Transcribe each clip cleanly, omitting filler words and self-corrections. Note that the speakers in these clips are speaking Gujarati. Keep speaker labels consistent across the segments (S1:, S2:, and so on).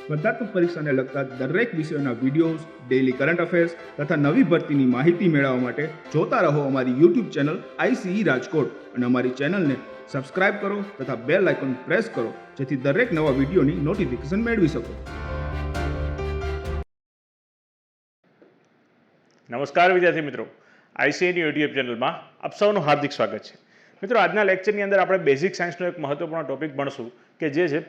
S1: સ્પર્ધાત્મક પરીક્ષાને લગતા દરેક વિષયોના વિડીયોઝ, ડેઇલી કરંટ અફેર્સ તથા નવી ભરતીની માહિતી મેળવવા માટે જોતા રહો અમારી યુટ્યુબ ચેનલ ICE રાજકોટ અને અમારી ચેનલને સબસ્ક્રાઇબ કરો તથા બેલ આઇકોન પ્રેસ કરો જેથી દરેક નવા વિડીયોની નોટિફિકેશન મેળવી શકો.
S2: નમસ્કાર વિદ્યાર્થી મિત્રો, ICEની યુટ્યુબ ચેનલમાં આપ સૌનું હાર્દિક સ્વાગત છે. મિત્રો, આજના લેક્ચરની અંદર આપણે બેઝિક સાયન્સનો એક મહત્વપૂર્ણ ટોપિક ભણશું કે જે છે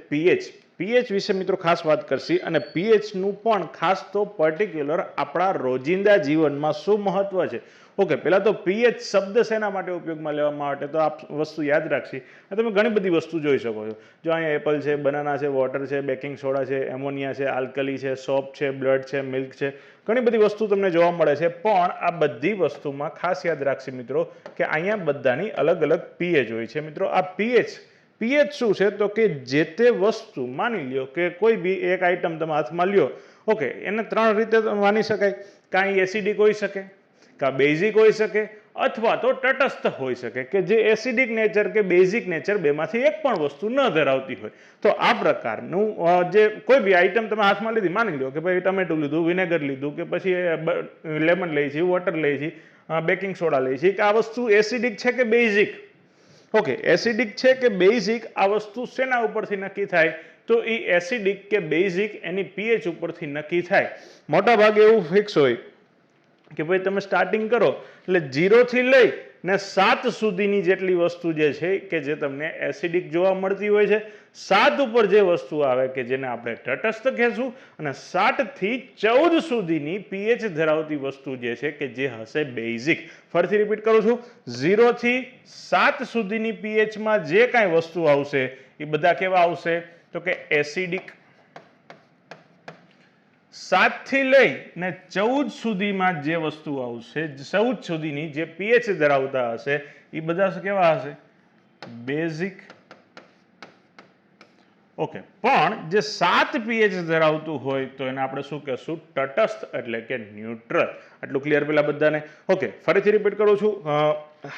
S2: પીએચ વિશે મિત્રો ખાસ વાત કરશી અને પીએચનું પણ ખાસ તો પર્ટિક્યુલર આપણા રોજિંદા જીવનમાં શું મહત્વ છે. ઓકે, પહેલા તો પીએચ શબ્દ શેના માટે ઉપયોગમાં લેવા માટે તો આપ વસ્તુ યાદ રાખશી. તમે ઘણી બધી વસ્તુ જોઈ શકો છો. જો અહીંયા એપલ છે, બનાના છે, વોટર છે, બેકિંગ સોડા છે, એમોનિયા છે, આલ્કલી છે, સોપ છે, બ્લડ છે, મિલ્ક છે, ઘણી બધી વસ્તુ તમને જોવા મળે છે. પણ આ બધી વસ્તુમાં ખાસ યાદ રાખશી મિત્રો કે અહીંયા બધાની અલગ અલગ પીએચ હોય છે. મિત્રો, આ પીએચ શું છે તો કે જે તે વસ્તુ માની લ્યો કે કોઈ બી એક આઈટમ તમે હાથમાં લ્યો, ઓકે, એને ત્રણ રીતે માની શકાય. કાંઈ એસિડિક હોઈ શકે, કાં બેઝિક હોઈ શકે, અથવા તો તટસ્થ હોઈ શકે કે જે એસિડિક નેચર કે બેઝિક નેચર બેમાંથી એક પણ વસ્તુ ન ધરાવતી હોય. તો આ પ્રકારનું જે કોઈ બી આઈટમ તમે હાથમાં લીધી, માની લો કે ભાઈ ટમેટું લીધું, વિનેગર લીધું, કે પછી લેમન લઈ છે, વોટર લઈ છે, બેકિંગ સોડા લઈ છે, કે આ વસ્તુ એસિડિક છે કે બેઝિક. ઓકે, એસિડિક છે કે બેઝિક, આ વસ્તુ શેના ઉપરથી નક્કી થાય તો એ એસિડિક કે બેઝિક એની પીએચ ઉપરથી નક્કી થાય. મોટા ભાગે એવું ફિક્સ હોય કે ભાઈ તમે સ્ટાર્ટિંગ કરો એટલે 0 થી લઈ ને 7 સુધીની જેટલી વસ્તુ જે છે કે જે તમને એસિડિક જોવા મળતી હોય છે. 7 ઉપર જે વસ્તુ આવે કે જેને આપણે તટસ્થ કહેશું, અને 7 થી 14 સુધીની પીએચ ધરાવતી વસ્તુ જે છે કે જે હશે બેઝિક. ફરીથી રિપીટ કરું છું, 0 થી 7 સુધીની પીએચમાં જે કાંઈ વસ્તુ આવશે એ બધા કેવા આવશે તો કે એસિડિક. 7 થી લઈ ને 14 સુધીમાં જે વસ્તુ આવશે, 14 સુધીની જે પીએચ ધરાવતા હશે એ બધા કેવા હશે? બેઝિક. ઓકે, પણ જે 7 પીએચ ધરાવતું હોય તો એને આપણે શું કહેશું? તટસ્થ એટલે કે ન્યુટ્રલ. આટલું ક્લિયર પેલા બધાને? ઓકે, ફરીથી રિપીટ કરું છું.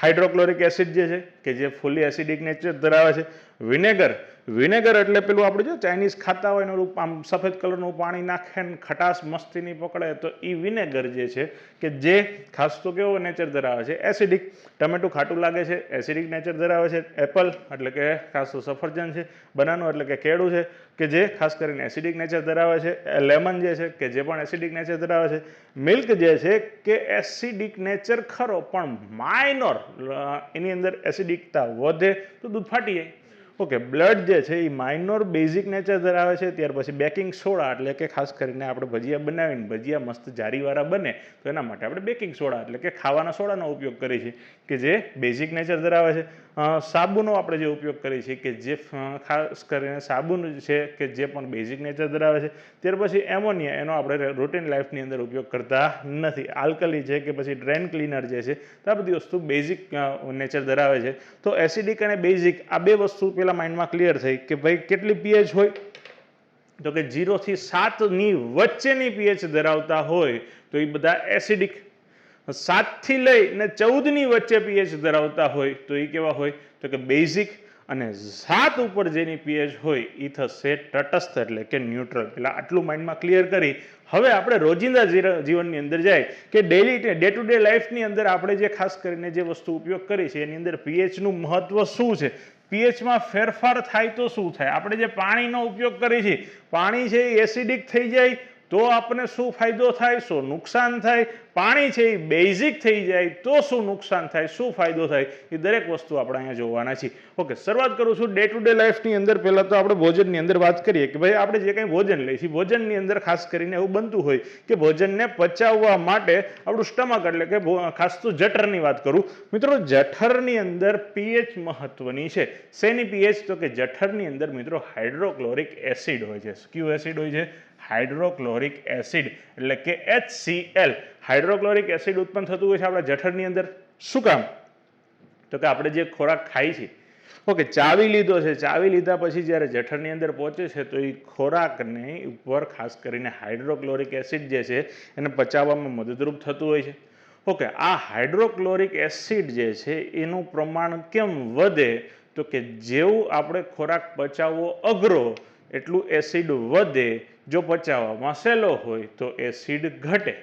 S2: હાઇડ્રોક્લોરિક એસિડ જે છે કે જે ફૂલી એસિડિક નેચર ધરાવે છે. વિનેગર એટલે પેલું આપણે જો ચાઇનીઝ ખાતા હોય ને આમ સફેદ કલરનું પાણી નાખે ને ખટાશ મસ્તીની પકડે તો એ વિનેગર જે છે કે જે ખાસ તો કેવો નેચર ધરાવે છે? એસિડિક. ટમેટું ખાટું લાગે છે, એસિડિક નેચર ધરાવે છે. એપલ એટલે કે ખાસ તો સફરજન છે. બનાનો એટલે કે કેળું છે કે જે ખાસ કરીને એસિડિક નેચર ધરાવે છે. લેમન જે છે કે જે પણ એસિડિક નેચર ધરાવે છે. મિલ્ક જે છે કે એસિડિક નેચર ખરો પણ માઇનોર, એની અંદર એસિડિકતા વધે તો દૂધ ફાટી જાય. ઓકે, બ્લડ જે છે એ માઇનોર બેઝિક નેચર ધરાવે છે. ત્યાર પછી બેકિંગ સોડા એટલે કે ખાસ કરીને આપણે ભજીયા બનાવીને ભજીયા મસ્ત જારીવાળા બને તો એના માટે આપણે બેકિંગ સોડા એટલે કે ખાવાના સોડાનો ઉપયોગ કરીએ છીએ કે જે બેઝિક નેચર ધરાવે છે. સાબુનો આપણે જે ઉપયોગ કરીએ છીએ કે જે ખાસ કરીને સાબુન છે કે જે પણ બેઝિક નેચર ધરાવે છે. ત્યાર પછી એમોનિયા, એનો આપણે રૂટીન લાઈફની અંદર ઉપયોગ કરતા નથી. આલ્કલી છે કે પછી ડ્રેન ક્લીનર જે છે તો આ બધી વસ્તુ બેઝિક નેચર ધરાવે છે. તો એસિડિક અને બેઝિક આ બે વસ્તુ પેલા માઇન્ડમાં ક્લિયર થઈ કે ભાઈ કેટલી પીએચ હોય તો કે 0 થી 7 ની વચ્ચેની પીએચ ધરાવતા હોય તો એ બધા એસિડિક. 7 થી લઈ ને 14 ની વચ્ચે પીએચ ધરાવતા હોય તો એ કેવા હોય તો કે બેઝિક. અને 7 ઉપર જેની પીએચ હોય એ થશે તટસ્થ એટલે કે ન્યુટ્રલ. પેલા આટલું માઇન્ડમાં ક્લિયર કરી હવે આપણે રોજિંદા જીવનની અંદર જાય કે ડે ટુ ડે લાઈફની અંદર આપણે જે ખાસ કરીને જે વસ્તુ ઉપયોગ કરી છે એની અંદર પીએચનું મહત્વ શું છે, પીએચમાં ફેરફાર થાય તો શું થાય. આપણે જે પાણીનો ઉપયોગ કરીએ છીએ, પાણી છે એ એસિડિક થઈ જાય તો આપણને શું ફાયદો થાય, શું નુકસાન થાય. પાણી છે એ બેઝિક થઈ જાય તો શું નુકસાન થાય, શું ફાયદો થાય, એ દરેક વસ્તુ આપણે અહીંયા જોવાના છીએ. ઓકે, શરૂઆત કરું છું ડે ટુ ડે લાઈફની અંદર. પહેલાં તો આપણે ભોજનની અંદર વાત કરીએ કે ભાઈ આપણે જે કંઈ ભોજન લઈએ છીએ, ભોજનની અંદર ખાસ કરીને એવું બનતું હોય કે ભોજનને પચાવવા માટે આપણું સ્ટમક એટલે કે ખાસ તો જઠરની વાત કરું મિત્રો, જઠરની અંદર પીએચ મહત્વની છે. શેની પીએચ તો કે જઠરની અંદર મિત્રો હાઇડ્રોક્લોરિક એસિડ હોય છે. કયું એસિડ હોય છે? હાઇડ્રોક્લોરિક એસિડ એટલે કે HCl. હાઇડ્રોક્લોરિક એસિડ ઉત્પન્ન થતું હોય છે આપણા જઠરની અંદર. શું કામ તો કે આપણે જે ખોરાક ખાઈ છીએ, ઓકે, ચાવી લીધો છે, ચાવી લીધા પછી જ્યારે જઠરની અંદર પહોંચે છે તો એ ખોરાકને ઉપર ખાસ કરીને હાઇડ્રોક્લોરિક એસિડ જે છે એને પચાવવામાં મદદરૂપ થતું હોય છે. ઓકે, આ હાઇડ્રોક્લોરિક એસિડ જે છે એનું પ્રમાણ કેમ વધે તો કે જેવું આપણે ખોરાક પચાવવો અઘરો એટલું એસિડ વધે જો પચાવવામાં સહેલો હોય તો એસિડ ઘટે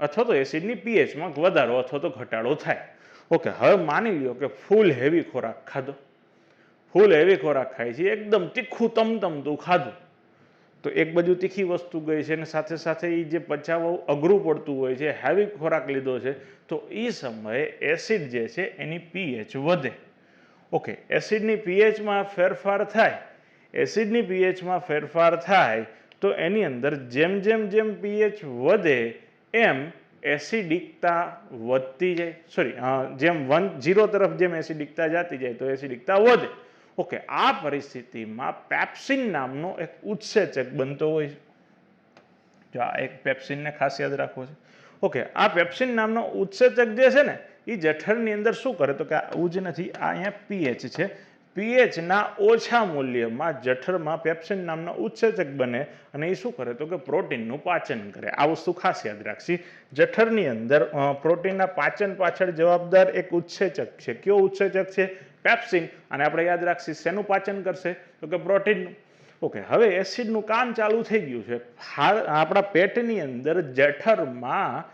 S2: અથવા તો એસિડની પીએચમાં વધારો અથવા તો ઘટાડો થાય. ઓકે, હવે માની લ્યો કે ફૂલ હેવી ખોરાક ખાધો, ફૂલ હેવી ખોરાક ખાય છે, એકદમ તીખું તમતમતું ખાધું, તો એક બાજુ તીખી વસ્તુ ગઈ છે અને સાથે સાથે એ જે પચાવવું અઘરું પડતું હોય છે, હેવી ખોરાક લીધો છે, તો એ સમયે એસિડ જે છે એની પીએચ વધે. ઓકે, એસિડની પીએચમાં ફેરફાર થાય, એસિડની પીએચમાં ફેરફાર થાય તો એની અંદર જેમ જેમ જેમ પીએચ વધે એમ એસિડિકતા વધતી જાય, જેમ 0 તરફ જેમ એસિડિકતા જતી જાય તો એસિડિકતા વધે. ઓકે, આ પરિસ્થિતિમાં પેપ્સિન નામનો એક ઉત્સેચક બનતો હોય છે. જો આ એક પેપ્સિનને ખાસ યાદ રાખવો છે. ઓકે, આ પેપ્સિન નામનો ઉત્સેચક જે છે ને એ જઠરની અંદર શું કરે તો કે આવું જ નથી, આ અહીંયા પીએચ છે, પીએચના ઓછા મૂલ્યમાં જઠરમાં પેપ્સિન નામનો ઉત્સેચક બને અને એ શું કરે તો કે પ્રોટીનનું પાચન કરે. આ વસ્તુ ખાસ યાદ રાખશી. જઠરની અંદર પ્રોટીનના પાચન પાછળ જવાબદાર એક ઉત્સેચક છે. કયો ઉત્સેચક છે? પેપ્સિન. અને આપણે યાદ રાખશી શેનું પાચન કરશે તો કે પ્રોટીનનું. ઓકે, હવે એસિડનું કામ ચાલુ થઈ ગયું છે. આપણા પેટની અંદર જઠરમાં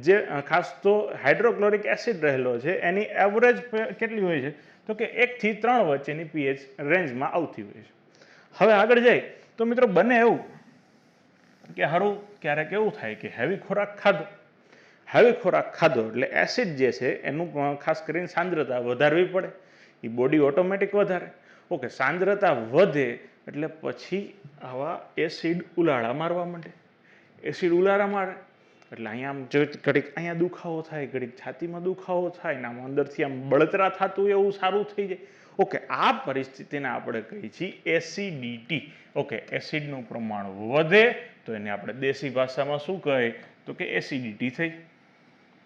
S2: જે ખાસ તો હાઇડ્રોક્લોરિક એસિડ રહેલો છે એની એવરેજ કેટલી હોય છે તો કે 1 થી 3 વચ્ચેની પીએચ રેન્જમાં આવતી હોય છે. હવે આગળ જાય તો મિત્રો બને એવું કે હારું ક્યારેક એવું થાય કે હેવી ખોરાક ખાધો એટલે એસિડ જે છે એનું ખાસ કરીને સાંદ્રતા વધારવી પડે, એ બોડી ઓટોમેટિક વધારે. ઓકે, સાંદ્રતા વધે એટલે પછી આવા એસિડ ઉલાળા મારવા માંડે, એસિડ ઉલાળા મારે એટલે અહીંયા આમ ઘડીક અહીંયા દુખાવો થાય, ઘડીક છાતીમાં દુખાવો થાય ને આમ અંદરથી આમ બળતરા થતું એવું સારું થઈ જાય. ઓકે, આ પરિસ્થિતિને આપણે કહીએ છીએ એસિડિટી. ઓકે, એસિડનું પ્રમાણ વધે તો એને આપણે દેશી ભાષામાં શું કહે તો કે એસિડિટી થઈ.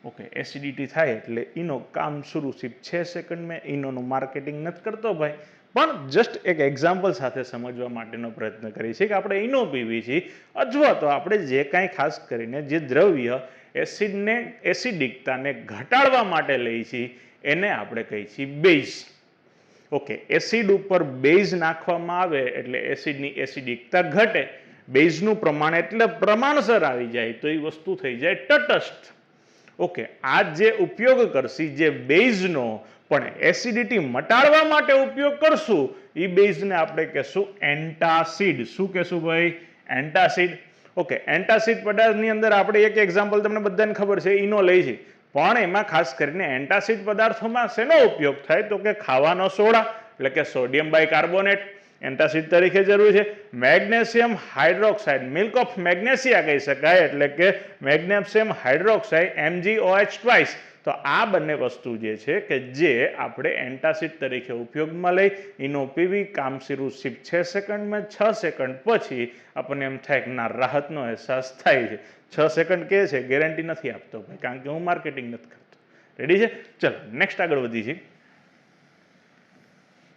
S2: ઓકે, એસિડિટી થાય એટલે ઈનો કામ શરૂ 6 સેકન્ડમાં. ઈનોનું માર્કેટિંગ નથી કરતો ભાઈ, પણ જસ્ટ એક એક્ઝામ્પલ સાથે સમજવા માટેનો પ્રયત્ન કરીએ છીએ કે આપણે ઈનો પીવી છીએ અથવા તો આપણે જે કાંઈ ખાસ કરીને જે દ્રવ્ય એસિડિકતાને ઘટાડવા માટે લઈએ છીએ એને આપણે કહીએ છીએ બેઝ. ઓકે, એસિડ ઉપર બેઝ નાખવામાં આવે એટલે એસિડની એસિડિકતા ઘટે, બેઝનું પ્રમાણ એટલે પ્રમાણસર આવી જાય તો એ વસ્તુ થઈ જાય તટસ્થ. ઓકે, આ જે ઉપયોગ કરશી જે બેઝનો પણ એસિડિટી મટાડવા માટે ઉપયોગ કરશું એ બેઝને આપણે કહેશું એન્ટાસિડ. શું કહેશું ભાઈ? એન્ટાસિડ. ઓકે, એન્ટાસિડ પદાર્થની અંદર આપણે એક એક્ઝામ્પલ તમને બધાને ખબર છે ઈનો લઈ છે, પણ એમાં ખાસ કરીને એન્ટાસિડ પદાર્થોમાં શેનો ઉપયોગ થાય તો કે ખાવાનો સોડા એટલે કે સોડિયમ બાયકાર્બોનેટ એન્ટાસિડ તરીકે જરૂર છે. Magnesium hydroxide, milk of magnesia કહી શકાય, એટલે કે મેગ્નેશિયમ હાઇડ્રોક્સાઇડ MgOH2. તો આ બંને વસ્તુ જે છે કે જે આપણે એન્ટાસિડ તરીકે ઉપયોગમાં લઈ એનો પીવી કામ શરૂ 6 સેકન્ડમાં. 6 સેકન્ડ પછી આપણને એમ થાય કે ના રાહતનો અહેસાસ થાય છે. 6 સેકન્ડ કે છે ગેરંટી નથી આપતો ભાઈ, કારણ કે હું માર્કેટિંગ નથી કરતો. રેડી છે? ચલો નેક્સ્ટ આગળ વધી છે.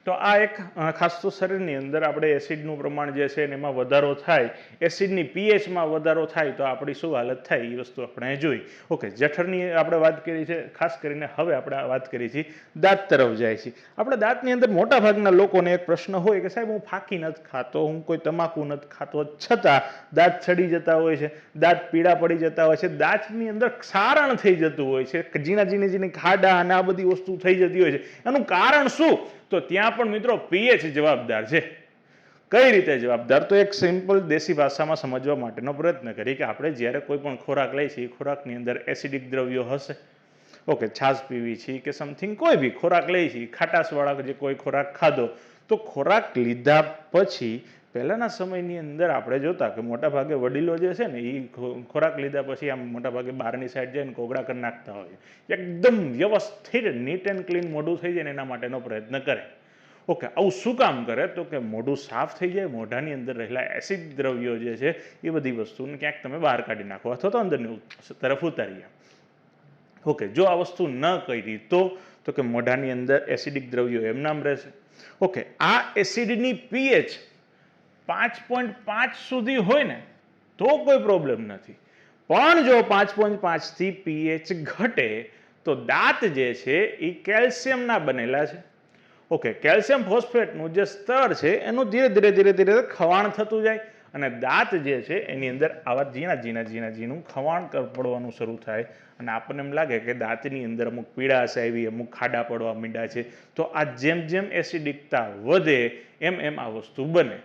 S2: તો આ એક ખાસ તો શરીરની અંદર આપણે એસિડનું પ્રમાણ જે છે એમાં વધારો થાય, એસિડની પીએચમાં વધારો થાય તો આપણી શું હાલત થાય એ વસ્તુ આપણે જોઈ. ઓકે, જઠરની આપણે વાત કરી છે, ખાસ કરીને હવે આપણે વાત કરી છીએ દાંત તરફ જાય છે. આપણે દાંતની અંદર મોટા ભાગના લોકોને એક પ્રશ્ન હોય કે સાહેબ હું ફાંકી નથી ખાતો, હું કોઈ તમાકુ નથી ખાતો, છતાં દાંત સડી જતા હોય છે, દાંત પીળા પડી જતા હોય છે, દાંતની અંદર ક્ષારણ થઈ જતું હોય છે, ઝીણા ખાડા અને આ બધી વસ્તુ થઈ જતી હોય છે. એનું કારણ શું? તો ત્યાં પણ મિત્રો પીએચ જવાબદાર છે. કઈ રીતે જવાબદાર? તો એક સિમ્પલ દેશી ભાષામાં સમજવા માટેનો પ્રયત્ન કરીએ કે આપણે જ્યારે કોઈ પણ ખોરાક લઈએ છીએ ખોરાકની અંદર એસિડિક દ્રવ્યો હશે. ઓકે, છાશ પીવી છે કે સમથિંગ કોઈ બી ખોરાક લઈએ છીએ, ખાટાશવાળા જે કોઈ ખોરાક ખાધો, તો ખોરાક લીધા પછી પહેલાના સમયની અંદર આપણે જોતા કે મોટા ભાગે વડીલો જે છે ને એ ખોરાક લીધા પછી આમ મોટા ભાગે બહારની સાઈડ જઈને કોગળા કરી નાખતા હોય, એકદમ વ્યવસ્થિત નીટ એન્ડ ક્લીન મોઢું થઈ જાય ને એના માટેનો પ્રયત્ન કરે. ઓકે, આવું શું કામ કરે તો કે મોઢું સાફ થઈ જાય, મોઢાની અંદર રહેલા એસિડ દ્રવ્યો જે છે એ બધી વસ્તુને ક્યાંક તમે બહાર કાઢી નાખો અથવા તો અંદરની તરફ ઉતારી. ઓકે, જો આ વસ્તુ ન કરી તો કે મોઢાની અંદર એસિડિક દ્રવ્યો એમ નામ રહેશે. ઓકે, આ એસિડની પીએચ 5.5 સુધી હોય ને તો કોઈ પ્રોબ્લેમ નથી, પણ જો 5.5 થી પીએચ ઘટે તો દાંત જે છે એ કેલ્શિયમના બનેલા છે. ઓકે, કેલ્શિયમ ફોસ્ફેટનું જે સ્તર છે એનું ધીરે ધીરે ખવાણ થતું જાય અને દાંત જે છે એની અંદર આવા ઝીણું ખવાણ પડવાનું શરૂ થાય અને આપણને એમ લાગે કે દાંતની અંદર અમુક પીળાશ આવી, અમુક ખાડા પડવા માંડ્યા છે. તો આ જેમ એસિડિકતા વધે એમ આ વસ્તુ બને.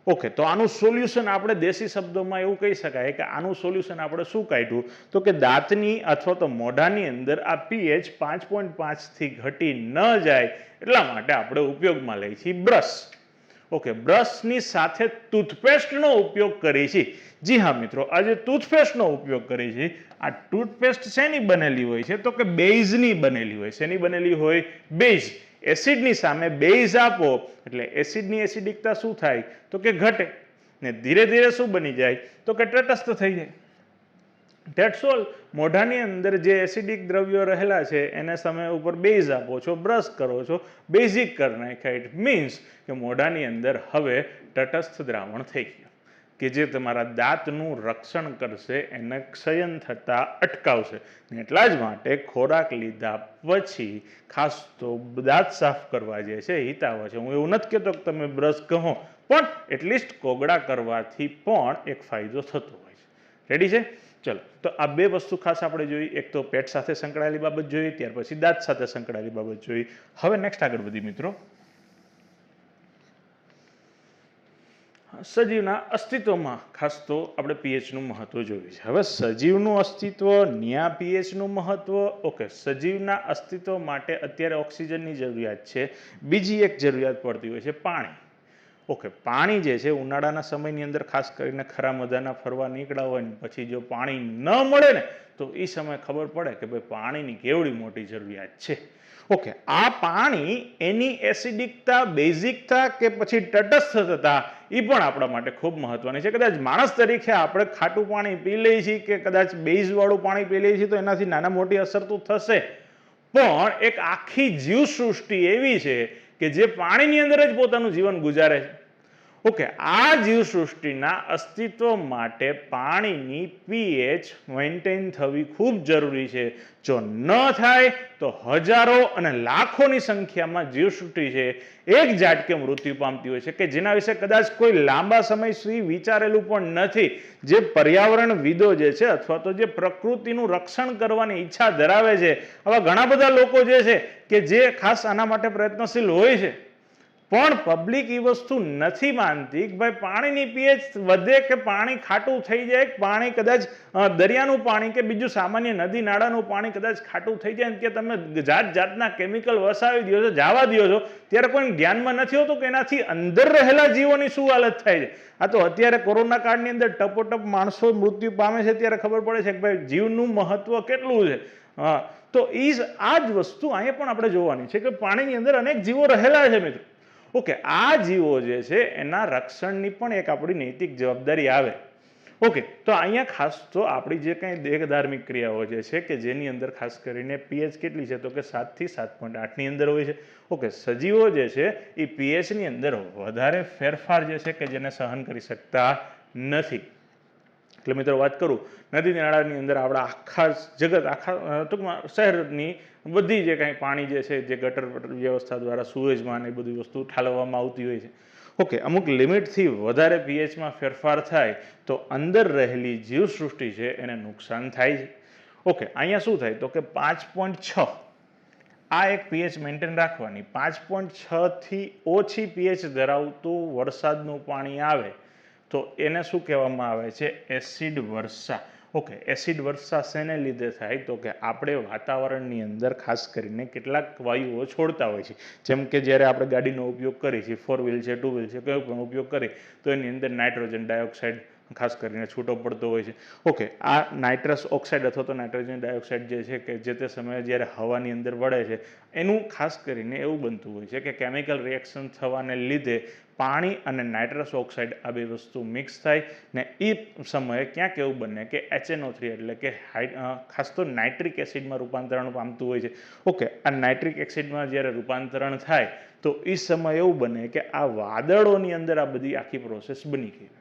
S2: ઓકે, તો આનું સોલ્યુશન આપણે દેશી શબ્દોમાં એવું કહી શકાય કે આનું સોલ્યુશન આપણે શું કાઢ્યું તો કે દાંતની અથવા તો મોઢાની અંદર આ pH 5.5 થી ઘટી ન જાય એટલા માટે આપણે ઉપયોગમાં લઈએ છીએ બ્રશ. ઓકે, બ્રશની સાથે ટૂથપેસ્ટનો ઉપયોગ કરીએ છીએ. જી હા મિત્રો, આ જે ટૂથપેસ્ટનો ઉપયોગ કરીએ છીએ આ ટૂથપેસ્ટ શેની બનેલી હોય છે તો કે બેઝની બનેલી હોય. શેની બનેલી હોય? બેઝ. એસિડની સામે બેઝ આપો એટલે એસિડની એસિડિકતા શું થાય તો કે ઘટે ને ધીરે ધીરે શું બની જાય તો કે તટસ્થ થઈ જાય. That's all. મોઢાની અંદર જે એસિડિક દ્રવ્યો રહેલા છે એને તમે ઉપર બેઝ આપો છો, બ્રશ કરો છો, બેઝિક કરી નાખ્યા. ઇટ મીન્સ કે મોઢાની અંદર હવે તટસ્થ દ્રાવણ થઈ ગયું કે જે તમારા દાંતનું રક્ષણ કરશે, એને ક્ષયન થતા અટકાવશે. એટલા જ માટે ખોરાક લીધા પછી ખાસ તો દાંત સાફ કરવા જે છે હિતાવહ છે. હું એવું નથી કહેતો કે તમે બ્રશ કહો, પણ એટલીસ્ટ કોગળા કરવાથી પણ એક ફાયદો થતો હોય છે. રેડી છે? ચલો, તો આ બે વસ્તુ ખાસ આપણે જોઈ. એક તો પેટ સાથે સંકળાયેલી બાબત જોઈ, ત્યાર પછી દાંત સાથે સંકળાયેલી બાબત જોઈ. હવે નેક્સ્ટ આગળ વધી મિત્રો, સજીવના અસ્તિત્વમાં ખાસ તો આપણે પીએચનું મહત્વ જોયું છે. હવે સજીવનું અસ્તિત્વ, ન્યા પીએચનું મહત્વ. ઓકે, સજીવના અસ્તિત્વ માટે અત્યારે ઓક્સિજનની જરૂરિયાત છે. બીજી એક જરૂરિયાત પડતી હોય છે પાણી. ઓકે, પાણી જે છે ઉનાળાના સમયની અંદર ખાસ કરીને ખરા મધાના ફરવા નીકળ્યા હોય ને પછી જો પાણી ન મળે ને તો એ સમય ખબર પડે કે ભાઈ પાણીની કેવડી મોટી જરૂરિયાત છે. ઓકે, આ પાણી એની એસિડિકતા, બેઝિકતા કે પછી તટસ્થતા એ પણ આપણા માટે ખૂબ મહત્વની છે. કદાચ માણસ તરીકે આપણે ખાટું પાણી પી લઈએ છીએ કે કદાચ બેઝવાળું પાણી પી લઈએ છીએ તો એનાથી નાના મોટી અસર તો થશે, પણ એક આખી જીવસૃષ્ટિ એવી છે કે જે પાણીની અંદર જ પોતાનું જીવન ગુજારે છે. ઓકે, આ જીવસૃષ્ટિના અસ્તિત્વ માટે પાણીની પીએચ મેન્ટેન થવી ખૂબ જરૂરી છે. જો ન થાય તો હજારો અને લાખોની સંખ્યામાં જીવસૃષ્ટિ છે એક ઝાટકે મૃત્યુ પામતી હોય છે કે જેના વિશે કદાચ કોઈ લાંબા સમય સુધી વિચારેલું પણ નથી. જે પર્યાવરણવિદો જે છે અથવા તો જે પ્રકૃતિનું રક્ષણ કરવાની ઈચ્છા ધરાવે છે, આવા ઘણા બધા લોકો જે છે કે જે ખાસ આના માટે પ્રયત્નશીલ હોય છે, પણ પબ્લિક એ વસ્તુ નથી માનતી કે ભાઈ પાણીની પીએચ વધે કે પાણી ખાટું થઈ જાય, પાણી કદાચ દરિયાનું પાણી કે બીજું સામાન્ય નદી નાળાનું પાણી કદાચ ખાટું થઈ જાય કે તમે જાત જાતના કેમિકલ વસાવી દો છો, જવા દો છો, ત્યારે કોઈ ધ્યાનમાં નથી હોતું કે એનાથી અંદર રહેલા જીવોની શું હાલત થાય છે. આ તો અત્યારે કોરોના કાળની અંદર ટપોટપ માણસો મૃત્યુ પામે છે ત્યારે ખબર પડે છે કે ભાઈ જીવનું મહત્વ કેટલું છે. તો આ જ વસ્તુ અહીંયા પણ આપણે જોવાની છે કે પાણીની અંદર અનેક જીવો રહેલા છે મિત્રો. ઓકે, આ જીવો જે છે એના રક્ષણની પણ એક આપણી નૈતિક જવાબદારી આવે. ઓકે, તો અહીંયા ખાસ તો આપણી જે કંઈ દેહધાર્મિક ક્રિયાઓ જે છે કે જેની અંદર ખાસ કરીને પીએચ કેટલી છે તો કે 7 થી 7.8 ની અંદર હોય છે. ઓકે, સજીવો જે છે એ પીએચની અંદર વધારે ફેરફાર જે છે કે જેને સહન કરી શકતા નથી. એટલે મિત્રો વાત કરું, નદી નાળાની અંદર આપણા આખા જગત, આખા ટૂંકમાં શહેરની બધી જે કાંઈ પાણી જે છે જે ગટર વ્યવસ્થા દ્વારા સુએજમાં એ બધી વસ્તુ ઠાલવવામાં આવતી હોય છે. ઓકે, અમુક લિમિટથી વધારે પીએચમાં ફેરફાર થાય તો અંદર રહેલી જીવસૃષ્ટિ છે એને નુકસાન થાય છે. ઓકે, અહીંયા શું થાય તો કે 5.6 આ એક પીએચ મેન્ટેન રાખવાની. 5.6 થી ઓછી પીએચ ધરાવતું વરસાદનું પાણી આવે તો એને શું કહેવામાં આવે છે? એસિડ વર્ષા. ઓકે, એસિડ વર્ષા શેને લીધે થાય તો કે આપણે વાતાવરણની અંદર ખાસ કરીને કેટલાક વાયુઓ છોડતા હોય છે. જેમ કે જ્યારે આપણે ગાડીનો ઉપયોગ કરીએ છીએ, 4 વ્હીલ છે, 2 વ્હીલ છે, કોઈ પણ ઉપયોગ કરીએ તો એની અંદર નાઇટ્રોજન ડાયોક્સાઇડ ખાસ કરીને છૂટો પડતો હોય છે. ઓકે, આ નાઇટ્રસ ઓક્સાઇડ અથવા તો નાઇટ્રોજન ડાયોક્સાઇડ જે છે કે જે તે સમયે જ્યારે હવાની અંદર વળે છે એનું ખાસ કરીને એવું બનતું હોય છે કે કેમિકલ રિએક્શન થવાને લીધે પાણી અને નાઇટ્રસ ઓક્સાઇડ આ બે વસ્તુ મિક્સ થાય ને એ સમયે ક્યાંક એવું બને કે HNO3 એટલે કે ખાસ તો નાઇટ્રિક એસિડમાં રૂપાંતરણ પામતું હોય છે. ઓકે, આ નાઇટ્રિક એસિડમાં જ્યારે રૂપાંતરણ થાય તો એ સમયે એવું બને કે આ વાદળોની અંદર આ બધી આખી પ્રોસેસ બની ગઈ.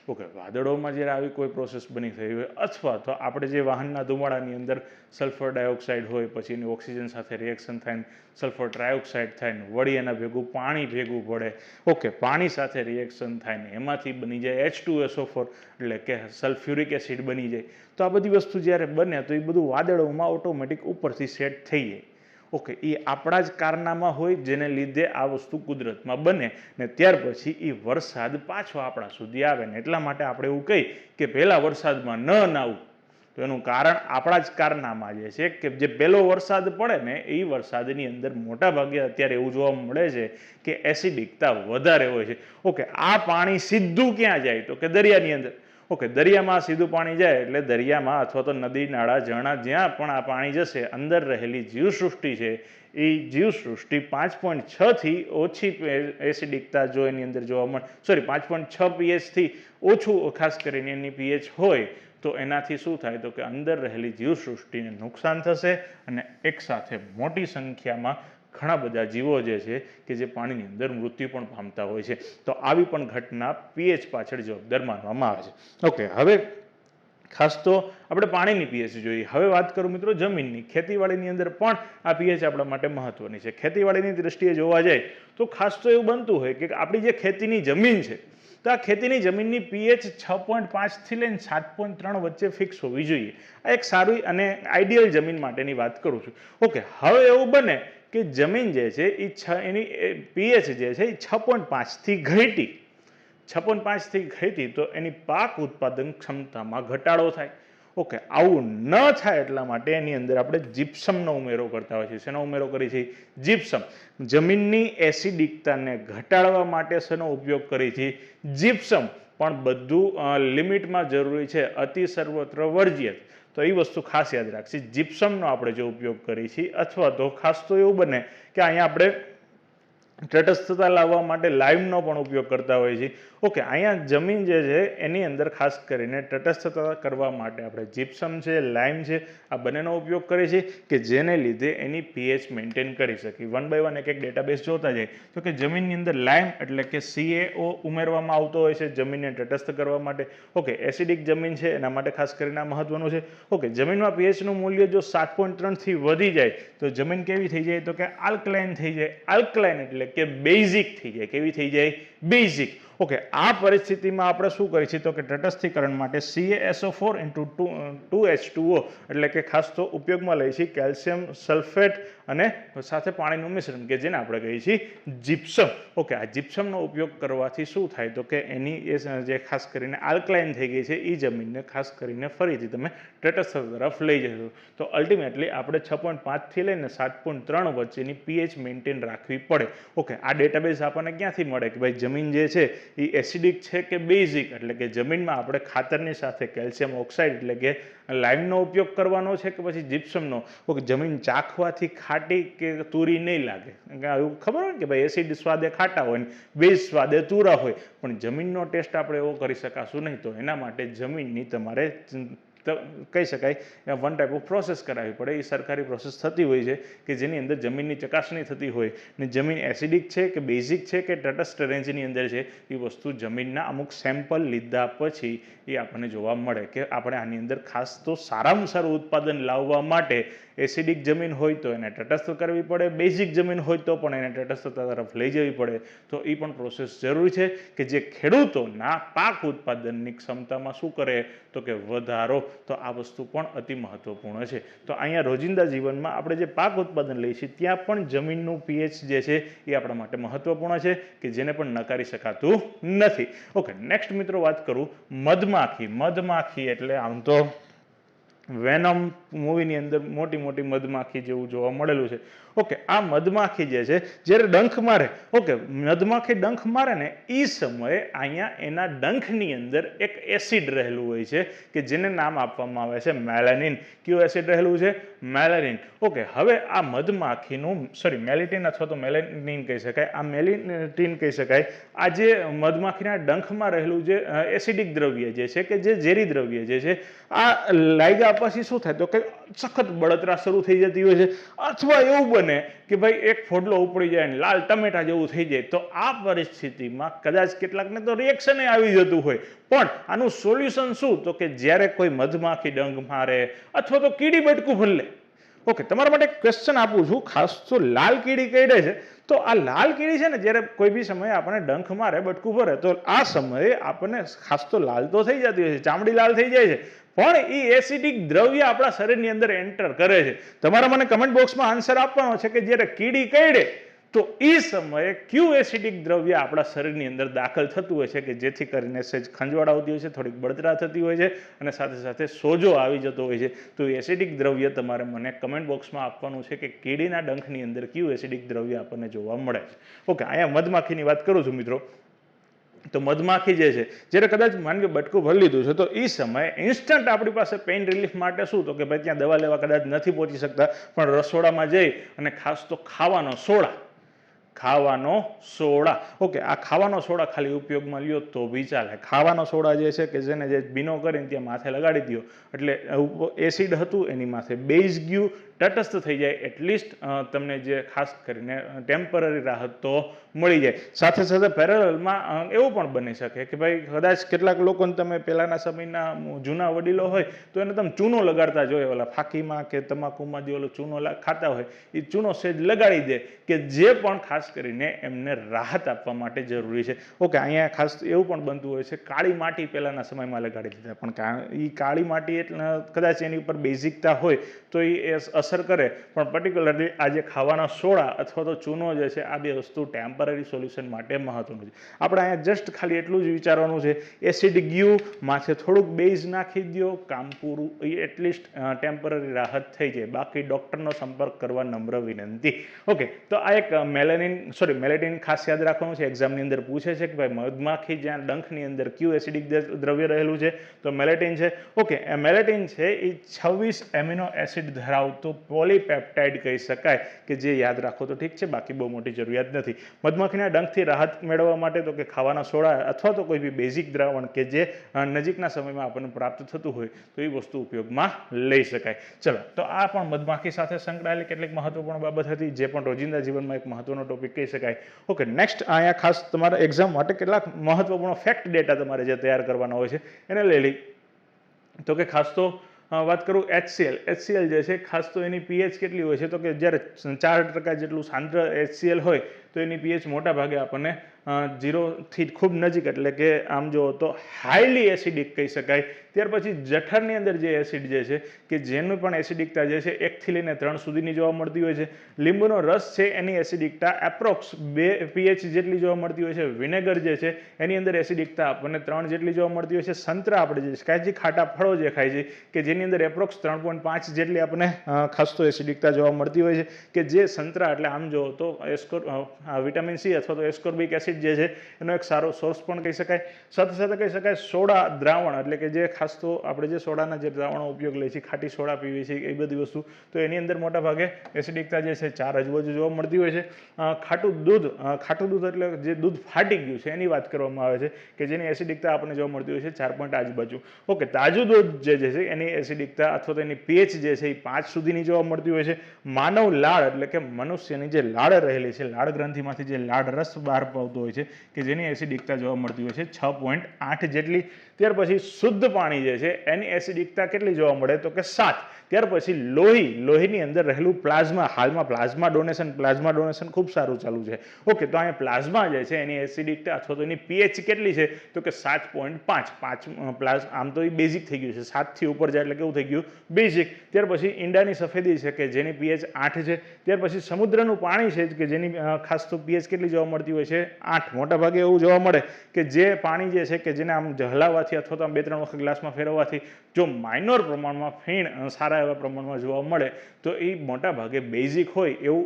S2: ઓકે, વાદળોમાં જ્યારે આવી કોઈ પ્રોસેસ બની થઈ હોય અથવા તો આપણે જે વાહનના ધુમાડાની અંદર સલ્ફર ડાયોક્સાઇડ હોય, પછી એની ઓક્સિજન સાથે રિએક્શન થાય ને સલ્ફર ટ્રાયોક્સાઇડ થાય ને વળી એના ભેગું પાણી ભેગું પડે, ઓકે, પાણી સાથે રિએક્શન થાય ને એમાંથી બની જાય H2SO4 એટલે કે સલ્ફ્યુરિક એસિડ બની જાય. તો આ બધી વસ્તુ જ્યારે બને તો એ બધું વાદળોમાં ઓટોમેટિક ઉપરથી સેટ થઈ જાય. ઓકે, એ આપણા જ કારનામાં હોય જેને લીધે આ વસ્તુ કુદરતમાં બને ને ત્યાર પછી એ વરસાદ પાછો આપણા સુધી આવે ને એટલા માટે આપણે એવું કહી કે પહેલા વરસાદમાં ન નાવું. તો એનું કારણ આપણા જ કારનામાં જે છે કે જે પહેલો વરસાદ પડે ને એ વરસાદની અંદર મોટા ભાગે અત્યારે એવું જોવા મળે છે કે એસિડિકતા વધારે હોય છે. ઓકે, આ પાણી સીધું ક્યાં જાય તો કે દરિયાની અંદર. ઓકે, દરિયામાં સીધું પાણી જાય એટલે દરિયામાં અથવા તો નદી નાળા ઝરણા જ્યાં પણ આ પાણી જશે અંદર રહેલી જીવસૃષ્ટિ છે એ જીવસૃષ્ટિ 5.6 થી ઓછી એસિડિકતા જો એની અંદર જોવા મળે, સોરી 5.6 pH થી ઓછું ખાસ કરીને એની pH હોય તો એનાથી શું થાય તો કે અંદર રહેલી જીવસૃષ્ટિને નુકસાન થશે અને એકસાથે મોટી સંખ્યામાં ઘણા બધા જીવો જે છે કે જે પાણીની અંદર મૃત્યુ પણ પામતા હોય છે. તો આવી પણ ઘટના pH પાછળ જવાબદાર માનવામાં આવે છે. ઓકે, હવે ખાસ તો આપણે પાણીની pH જોઈએ. હવે વાત કરું મિત્રો જમીનની. ખેતીવાડીની અંદર પણ આ pH આપણા માટે મહત્વની છે. ખેતીવાડીની દ્રષ્ટિએ જોવા જાય તો ખાસ તો એવું બનતું હોય કે આપણી જે ખેતીની જમીન છે તો આ ખેતીની જમીનની pH 6.5 થી લઈને 7.3 વચ્ચે ફિક્સ હોવી જોઈએ. આ એક સારી અને આઈડિયલ જમીન માટેની વાત કરું છું. ઓકે, હવે એવું બને કે જમીન જે છે એની pH જે છે એ 6.5 થી ઘટી 6.5 થી ઘટી તો એની પાક ઉત્પાદન ક્ષમતામાં ઘટાડો થાય. ઓકે, આવું ન થાય એટલા માટે એની અંદર આપણે જીપ્સમનો ઉમેરો કરતા હોય છે. શેનો ઉમેરો કરીએ છીએ? જીપ્સમ. જમીનની એસિડિકતાને ઘટાડવા માટે શેનો ઉપયોગ કરીએ છીએ? જીપ્સમ. પણ બધું લિમિટમાં જરૂરી છે, અતિ સર્વત્ર વર્જ્ય. તો એ વસ્તુ ખાસ યાદ રાખશે. જીપ્સમનો આપણે જો ઉપયોગ કરીએ છીએ અથવા તો ખાસ તો એવું બને કે અહીંયા આપણે તટસ્થતા લાવવા માટે લાઇમનો પણ ઉપયોગ કરતા હોઈએ છીએ. ઓકે, અહીંયા જમીન જે છે એની અંદર ખાસ કરીને તટસ્થતા કરવા માટે આપણે જીપ્સમ છે, લાઇમ છે, આ બંનેનો ઉપયોગ કરીએ છીએ કે જેને લીધે એની pH મેન્ટેન કરી શકીએ. વન બાય વન એક એક ડેટાબેઝ જોતા જાય તો કે જમીનની અંદર લાઇમ એટલે કે CaO ઉમેરવામાં આવતો હોય છે જમીનને તટસ્થ કરવા માટે. ઓકે, એસિડિક જમીન છે એના માટે ખાસ કરીને આ મહત્વનું છે. ઓકે, જમીનમાં pH નું મૂલ્ય જો 7.3 થી વધી જાય તો જમીન કેવી થઈ જાય તો કે આલ્કલાઇન થઈ જાય. આલ્કલાઇન એટલે કે બેઝિક થઈ જાય. કેવી થઈ જાય? બેઝિક. ઓકે, આ પરિસ્થિતિમાં આપણે શું કરીએ છીએ તો કે તટસ્થીકરણ માટે CaSO4 × 2H2O એટલે કે ખાસ તો ઉપયોગમાં લઈએ છીએ કેલ્શિયમ સલ્ફેટ અને સાથે પાણીનું મિશ્રણ કે જેને આપણે કહીએ છીએ જીપ્સમ. ઓકે, આ જીપ્સમનો ઉપયોગ કરવાથી શું થાય તો કે એની જે ખાસ કરીને આલ્કલાઇન થઈ ગઈ છે એ જમીનને ખાસ કરીને ફરીથી તમે તટસ્થ તરફ લઈ જશો. તો અલ્ટિમેટલી આપણે 6.5 થી લઈને 7.3 વચ્ચેની pH મેન્ટેન રાખવી પડે. ઓકે, આ ડેટાબેઝ આપણને ક્યાંથી મળે કે ભાઈ જમીન જે છે એ એસિડિક છે કે બેઝિક એટલે કે જમીનમાં આપણે ખાતરની સાથે કેલ્શિયમ ઓક્સાઇડ એટલે કે લાઇમનો ઉપયોગ કરવાનો છે કે પછી જીપ્સમનો. ઓકે, જમીન ચાખવાથી ખાટી કે તુરી નહીં લાગે. એવું ખબર હોય ને કે ભાઈ એસિડ સ્વાદે ખાટા હોય ને બેઝ સ્વાદે તુરા હોય, પણ જમીનનો ટેસ્ટ આપણે એવો કરી શકાશું નહીં. તો એના માટે જમીનની તમારે કહી શકાય વન ટાઈપ ઓફ પ્રોસેસ કરાવવી પડે. એ સરકારી પ્રોસેસ થતી હોય છે કે જેની અંદર જમીનની ચકાસણી થતી હોય ને જમીન એસિડિક છે કે બેઝિક છે કે તટસ્થ રેન્જની અંદર છે એ વસ્તુ જમીનના અમુક સેમ્પલ લીધા પછી એ આપણને જોવા મળે કે આપણે આની અંદર ખાસ તો સારામાં સારું ઉત્પાદન લાવવા માટે એસિડિક જમીન હોય તો એને તટસ્થ કરવી પડે, બેઝિક જમીન હોય તો પણ એને તટસ્થતા તરફ લઈ જવી પડે. તો એ પણ પ્રોસેસ જરૂરી છે કે જે ખેડૂતોના પાક ઉત્પાદનની ક્ષમતામાં શું કરે તો કે વધારો. તો આ વસ્તુ પણ અતિ મહત્વપૂર્ણ છે. તો અહીંયા રોજિંદા જીવનમાં આપણે જે પાક ઉત્પાદન લઈએ છીએ ત્યાં પણ જમીનનું pH જે છે એ આપણા માટે મહત્વપૂર્ણ છે કે જેને પણ નકારી શકાતું નથી. ઓકે, નેક્સ્ટ મિત્રો વાત કરું મધમાખી. મધમાખી એટલે આમ તો વેનમ મૂવીની અંદર મોટી મોટી મધમાખી જેવું જોવા મળેલું છે. ઓકે, આ મધમાખી જે છે જ્યારે ડંખ મારે, ઓકે, મધમાખી ડંખ મારે ને એ સમયે અહીંયા એના ડંખની અંદર એક એસિડ રહેલું હોય છે કે જેને નામ આપવામાં આવે છે મેલાનિન. કયું એસિડ રહેલું છે? મેલાનિન. ઓકે, હવે આ મધમાખીનું મેલિટીન અથવા તો મેલાનિન કહી શકાય, આ મેલિટીન કહી શકાય. આ જે મધમાખીના ડંખમાં રહેલું જે એસિડિક દ્રવ્ય જે છે કે જે ઝેરી દ્રવ્ય જે છે આ લાગ્યા પછી શું થાય તો કે સખત બળતરા શરૂ થઈ જતી હોય છે. અથવા એવું બને કે ભાઈ એક ફોડલો ઉપડી જાય ને લાલ ટમેટા જેવું થઈ જાય, તો આ પરિસ્થિતિમાં કદાચ કેટલાકને તો રિએક્શન આવી જતું હોય. પણ આનું સોલ્યુશન શું? તો કે જ્યારે કોઈ મધમાખી ડંખ મારે અથવા તો કીડી બટકું ભરલે. ઓકે, તમારા માટે ક્વેશ્ચન આપું છું, ખાસ તો લાલ કીડી કરડે છે, તો આ લાલ કીડી છે ને જ્યારે કોઈ બી સમયે આપણને ડંખ મારે, બટકું ભરે, તો આ સમયે આપણને ખાસ તો લાલ તો થઈ જતી હોય છે, ચામડી લાલ થઈ જાય છે, પણ એ એસિડિક દ્રવ્ય આપણા શરીરની અંદર એન્ટર કરે છે. તમારા મને કમેન્ટ બોક્સમાં આન્સર આપવાનો છે કે જ્યારે કીડી કરડે તો એ સમયે કયું એસિડિક દ્રવ્ય આપણા શરીરની અંદર દાખલ થતું હોય છે કે જેથી કરીને સહેજ ખંજવાળ આવતી હોય છે, થોડીક બળતરા થતી હોય છે અને સાથે સાથે સોજો આવી જતો હોય છે. તો એસિડિક દ્રવ્ય તમારે મને કમેન્ટ બોક્સમાં આપવાનું છે કે કીડીના ડંખની અંદર કયું એસિડિક દ્રવ્ય આપણને જોવા મળે છે. ઓકે, અહીંયા મધમાખીની વાત કરું છું મિત્રો. તો મધમાખી જે છે જ્યારે કદાચ માની કે બટકું ભરી લીધું છે તો એ સમયે ઇન્સ્ટન્ટ આપણી પાસે પેઇન રિલીફ માટે શું? તો કે ભાઈ ત્યાં દવા લેવા કદાચ નથી પહોંચી શકતા, પણ રસોડામાં જઈ અને ખાસ તો ખાવાનો સોડા. ઓકે, આ ખાવાનો સોડા ખાલી ઉપયોગમાં લ્યો તો બી ચાલે. ખાવાનો સોડા જે છે કે જેને જે ભીનો કરીને ત્યાં માથે લગાડી દો એટલે એસિડ હતું એની માથે બેઝ ગયું, તટસ્થ થઈ જાય, એટલીસ્ટ તમને જે ખાસ કરીને ટેમ્પરરી રાહત તો મળી જાય. સાથે સાથે પેરેલલમાં એવું પણ બની શકે કે ભાઈ કદાચ કેટલાક લોકોને તમે પહેલાના સમયના જૂના વડીલો હોય તો એને તમે ચૂનો લગાડતા જોઈએ, ઓલા ફાકીમાં કે તમાકુમાં જે ઓલો ચૂનો ખાતા હોય એ ચૂનો સેજ લગાડી દે કે જે પણ ખાસ કરીને એમને રાહત આપવા માટે જરૂરી છે. ઓકે, અહીંયા ખાસ એવું પણ બનતું હોય છે, કાળી માટી પહેલાના સમયમાં લગાડી દીધા, પણ એ કાળી માટી એટલે કદાચ એની ઉપર બેઝિકતા હોય તો એ અસર કરે, પણ પર્ટિક્યુલરલી આ જે ખાવાના સોડા અથવા તો ચૂનો જે છે આ બે વસ્તુ ટેમ્પરરી સોલ્યુશન માટે મહત્વનું છે. આપણે અહીંયા જસ્ટ ખાલી એટલું જ વિચારવાનું છે, એસિડ ગયું, માથે થોડુંક બેઝ નાખી દો, કામ પૂરું, એ એટલીસ્ટ ટેમ્પરરી રાહત થઈ જાય. બાકી ડૉક્ટરનો સંપર્ક કરવા નમ્ર વિનંતી. ઓકે, તો આ એક મેલેટિન ખાસ યાદ રાખવાનું છે. એક્ઝામની અંદર પૂછે છે કે ભાઈ મધમાખી જ્યાં ડંખની અંદર કયું એસિડિક દ્રવ્ય રહેલું છે? તો મેલેટિન છે. ઓકે, એ મેલેટિન છે એ 26 એમિનો એસિડ ધરાવતો પોલીપેપ્ટાઇડ કહી શકાય કે જે યાદ રાખો તો ઠીક છે, બાકી બહુ મોટી જરૂરિયાત નથી. મધમાખીના ડંખથી રાહત મેળવવા માટે તો કે ખાવાના સોડા અથવા તો કોઈ બી બેઝિક દ્રાવણ કે જે નજીકના સમયમાં આપણને પ્રાપ્ત થતું હોય તો એ વસ્તુ ઉપયોગમાં લઈ શકાય. ચલો, તો આ પણ મધમાખી સાથે સંકળાયેલી કેટલીક મહત્વપૂર્ણ બાબત હતી, જે પણ રોજિંદા જીવનમાં એક મહત્વનો ટોપિક કહી શકાય. ઓકે, નેક્સ્ટ અહીંયા ખાસ તમારા એક્ઝામ માટે કેટલાક મહત્વપૂર્ણ ફેક્ટ ડેટા તમારે જે તૈયાર કરવાના હોય છે એને લઈ લઈ. તો કે ખાસ તો વાત કરું HCl જે છે ખાસ તો એની પીએચ કેટલી હોય છે? તો કે જ્યારે 4% જેટલું સાંદ્ર HCl હોય તો એની પીએચ મોટા ભાગે આપણને 0થી ખૂબ નજીક, એટલે કે આમ જો તો હાઈલી એસિડિક કહી શકાય. ત્યાર પછી જઠરની અંદર જે એસિડ જે છે કે જેનું પણ એસિડિકતા જે છે 1 થી લઈને 3 સુધીની જોવા મળતી હોય છે. લીંબુનો રસ છે એની એસિડિકતા એપ્રોક્સ 2 pH જેટલી જોવા મળતી હોય છે. વિનેગર જે છે એની અંદર એસિડિકતા આપણને 3 જેટલી જોવા મળતી હોય છે. સંતરા આપણે જે કાચી ખાટા ફળો જે ખાય છે કે જેની અંદર એપ્રોક્સ 3.5 જેટલી આપણને ખાસ તો એસિડિકતા જોવા મળતી હોય છે કે જે સંતરા એટલે આમ જો તો વિટામિન સી અથવા તો એસ્કોર્બિક એસિડ જે છે એનો એક સારો સોર્સ પણ કહી શકાય. સાથે સાથે કહી શકાય સોડા દ્રાવણ, એટલે કે જે ખાસ તો આપણે જે સોડાના જે દ્રાવણો ઉપયોગ લઈએ છીએ, ખાટી સોડા પીવી છે એ બધી વસ્તુ, તો એની અંદર મોટા ભાગે એસિડિકતા જે છે 4 આજુબાજુ જોવા મળતી હોય છે. ખાટું દૂધ એટલે જે દૂધ ફાટી ગયું છે એની વાત કરવામાં આવે છે કે જેની એસિડિકતા આપણને જોવા મળતી હોય છે 4 આજુબાજુ. ઓકે, તાજું દૂધ જે છે એની એસિડિકતા અથવા તો એની પીએચ જે છે એ 5 સુધીની જોવા મળતી હોય છે. માનવ લાળ એટલે કે મનુષ્યની જે લાળ રહેલી છે, લાળ ગ્રંથિમાંથી જે લાળ રસ બહાર પાવતો હોય છે કે જેની એસિડિકતા જોવા મળતી હોય છે 6.8 જેટલી. ત્યાર પછી શુદ્ધ પાણી જે છે એની એસિડિકતા કેટલી જોવા મળે? તો કે 7. ત્યાર પછી લોહીની અંદર રહેલું પ્લાઝમા, હાલમાં પ્લાઝમા ડોનેશન ખૂબ સારું ચાલુ છે. ઓકે, તો અહીંયા પ્લાઝમા જે છે એની એસિડિકતા અથવા તો એની પીએચ કેટલી છે? તો કે 7.5. આમ તો એ બેઝિક થઈ ગયું છે, 7 થી ઉપર જાય એટલે કેવું થઈ ગયું? બેઝિક. ત્યાર પછી ઈંડાની સફેદી છે કે જેની પીએચ 8 છે. ત્યાર પછી સમુદ્રનું પાણી છે કે જેની ખાસ તો પીએચ કેટલી જોવા મળતી હોય છે? 8. મોટા ભાગે એવું જોવા મળે કે જે પાણી જે છે કે જેને આમ હલાવવાથી અથવા તો આમ 2-3 વખત ગ્લાસમાં ફેરવવાથી જો માઇનોર પ્રમાણમાં ફીણ સારા એવા પ્રમાણમાં જોવા મળે તો એ મોટા ભાગે બેઝિક હોય એવું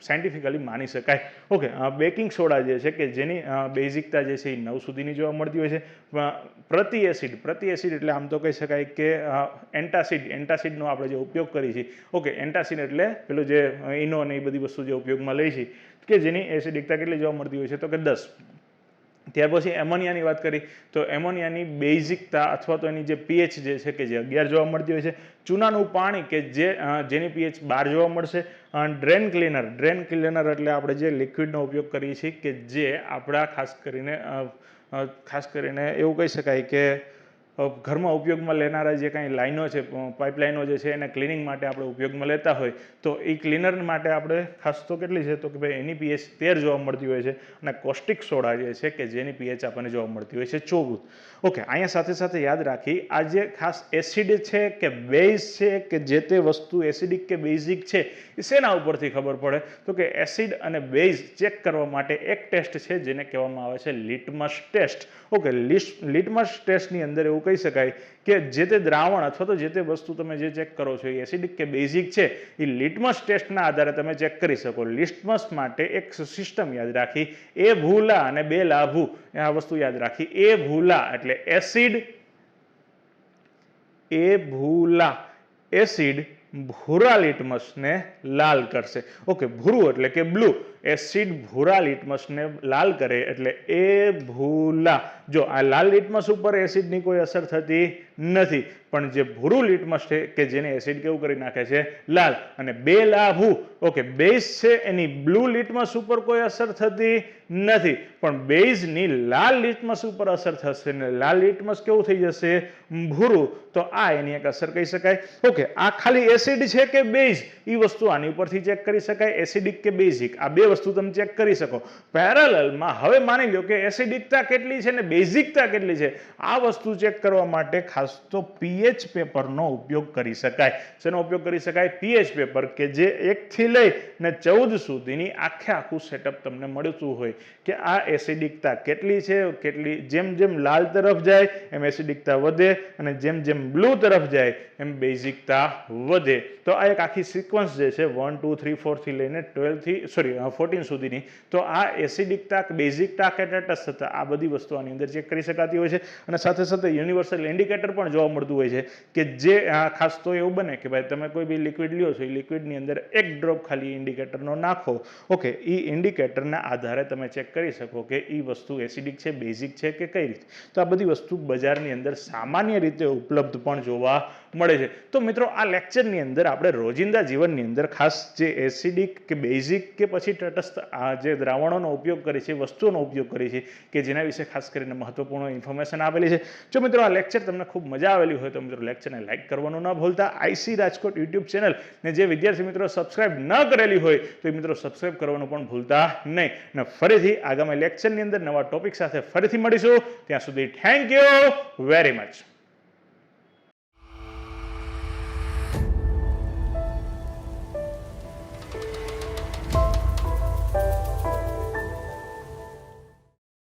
S2: સાયન્ટિફિકલી માની શકાય. ઓકે, બેકિંગ સોડા જે છે કે જેની બેઝિકતા જે છે એ 9 સુધીની જોવા મળતી હોય છે. પ્રતિ એસિડ એટલે આમ તો કહી શકાય કે એન્ટાસિડનો આપણે જે ઉપયોગ કરીએ છીએ. ઓકે, એન્ટાસિડ એટલે પેલું જે ઇનો અને એ બધી વસ્તુ જે ઉપયોગમાં લઈ છે કે જેની એસિડિકતા કેટલી જોવા મળતી હોય છે? તો કે 10. ત્યાર પછી એમોનિયાની વાત કરી તો એમોનિયાની બેઝિકતા અથવા તો એની જે પીએચ જે છે કે જે 11 જોવા મળતી હોય છે. ચૂનાનું પાણી કે જેની પીએચ 12 જોવા મળશે. ડ્રેન ક્લીનર એટલે આપણે જે લિક્વિડનો ઉપયોગ કરીએ છીએ કે જે આપણા ખાસ કરીને એવું કહી શકાય કે ઘરમાં ઉપયોગમાં લેનારા જે કાંઈ લાઈનો છે, પાઇપલાઇનો જે છે એને ક્લિનિંગ માટે આપણે ઉપયોગમાં લેતા હોય તો એ ક્લિનર માટે આપણે ખાસ તો કેટલી છે તો કે ભાઈ એની પીએચ 13 જોવા મળતી હોય છે અને કોસ્ટિક સોડા જે છે કે જેની પીએચ આપણને જોવા મળતી હોય છે 24. ઓકે, અહીંયા સાથે સાથે યાદ રાખી આ જે ખાસ એસિડ છે કે બેઝ છે કે જે તે વસ્તુ એસિડિક કે બેઝિક છે એ શેના ઉપરથી ખબર પડે તો કે એસિડ અને બેઝ ચેક કરવા માટે એક ટેસ્ટ છે જેને કહેવામાં આવે છે લિટમસ ટેસ્ટ. ઓકે, લિટમસ ટેસ્ટની અંદર એવું કહી શકાય કે જે તે દ્રાવણ અથવા તો જે તે વસ્તુ તમે જે ચેક કરો છો એ એસિડિક કે બેઝિક છે એ લિટમસ ટેસ્ટના આધારે તમે ચેક કરી શકો. લિટમસ માટે એક સિસ્ટમ યાદ રાખી, એ ભૂલા અને બે લાભુ, આ વસ્તુ યાદ રાખી. એ ભૂલા એટલે એસિડ, એ ભૂલા એસિડ ભૂરા લિટમસને લાલ કરશે. ઓકે, ભૂરું એટલે કે બ્લુ, એસિડ ભૂરા લિટમસને લાલ કરે એટલે એ ભૂલા. જો આ લાલ લિટમસ ઉપર એસિડની કોઈ અસર થતી નથી, પણ જે ભૂરું લિટમસ છે કે જેને એસિડ કેવું કરી નાખે છે લાલ. અને બે લાભુ ઓકે બેઝ છે એની બ્લુ લિટમસ ઉપર કોઈ અસર થતી નથી, પણ બેઝની લાલ લિટમસ ઉપર અસર થશે ને લાલ લિટમસ કેવું થઈ જશે ભૂરું. તો આ એની એક અસર કહી શકાય. ઓકે, આ ખાલી એસિડ છે કે બેઝ એ વસ્તુ આની ઉપરથી ચેક કરી શકાય, એસિડિક કે બેઝિક આ બે વસ્તુ તમે ચેક કરી શકો. પેરેલલમાં હવે માની લો કે એસિડિકતા કેટલી છે ને બેઝિકતા કેટલી છે, આ વસ્તુ ચેક કરવા માટે ખાસ તો પીએચ પેપરનો ઉપયોગ કરી શકાય. શેનો ઉપયોગ કરી શકાય? પીએચ પેપર કે જે 1 થી લઈને 14 સુધીની આખું સેટઅપ તમને મળતું હોય કે આ એસિડિકતા કેટલી છે, કેટલી જેમ જેમ લાલ તરફ જાય એમ એસિડિકતા વધે અને જેમ જેમ બ્લુ તરફ જાય એમ બેઝિકતા વધે. તો આ એક આખી સિક્વન્સ જે છે 1 2 3 4 થી લઈને 14 સુધીની, તો આ એસિડિકતા, બેઝિકતા કે તટસ્થતા આ બધી વસ્તુ આની અંદર ચેક કરી શકાતી હોય છે. અને સાથે સાથે યુનિવર્સલ ઇન્ડિકેટર પણ જોવા મળતું હોય છે કે જે ખાસ તો એવું બને કે ભાઈ તમે કોઈ બી લિક્વિડ લ્યો છો, એ લિક્વિડની અંદર 1 ડ્રોપ ખાલી ઇન્ડિકેટરનો નાખો. ઓકે, એ ઇન્ડિકેટરના આધારે તમે ચેક કરી શકો કે એ વસ્તુ એસિડિક છે, બેઝિક છે કે કઈ રીતે. તો આ બધી વસ્તુ બજારની અંદર સામાન્ય રીતે ઉપલબ્ધ પણ જોવા મળે છે. તો મિત્રો આ લેક્ચરની અંદર આપણે રોજિંદા જીવનની અંદર ખાસ જે એસિડિક કે બેઝિક કે પછી તટસ્થ આ જે દ્રાવણોનો ઉપયોગ કરીએ છીએ, વસ્તુઓનો ઉપયોગ કરીએ છીએ કે જેના વિશે ખાસ કરીને મહત્વપૂર્ણ ઇન્ફોર્મેશન આપેલી છે. જો મિત્રો આ લેક્ચર તમને ખૂબ મજા આવેલી હોય તો મિત્રો લેક્ચરને લાઈક કરવાનું ન ભૂલતા. આઈસી રાજકોટ યુટ્યુબ ચેનલ ને જે વિદ્યાર્થી મિત્રો સબસ્ક્રાઇબ ન કરેલી હોય તો એ મિત્રો સબસ્ક્રાઇબ કરવાનું પણ ભૂલતા નહીં. અને ફરીથી આગામી લેક્ચરની અંદર નવા ટોપિક સાથે ફરીથી મળીશું. ત્યાં સુધી થેન્ક યુ વેરી મચ.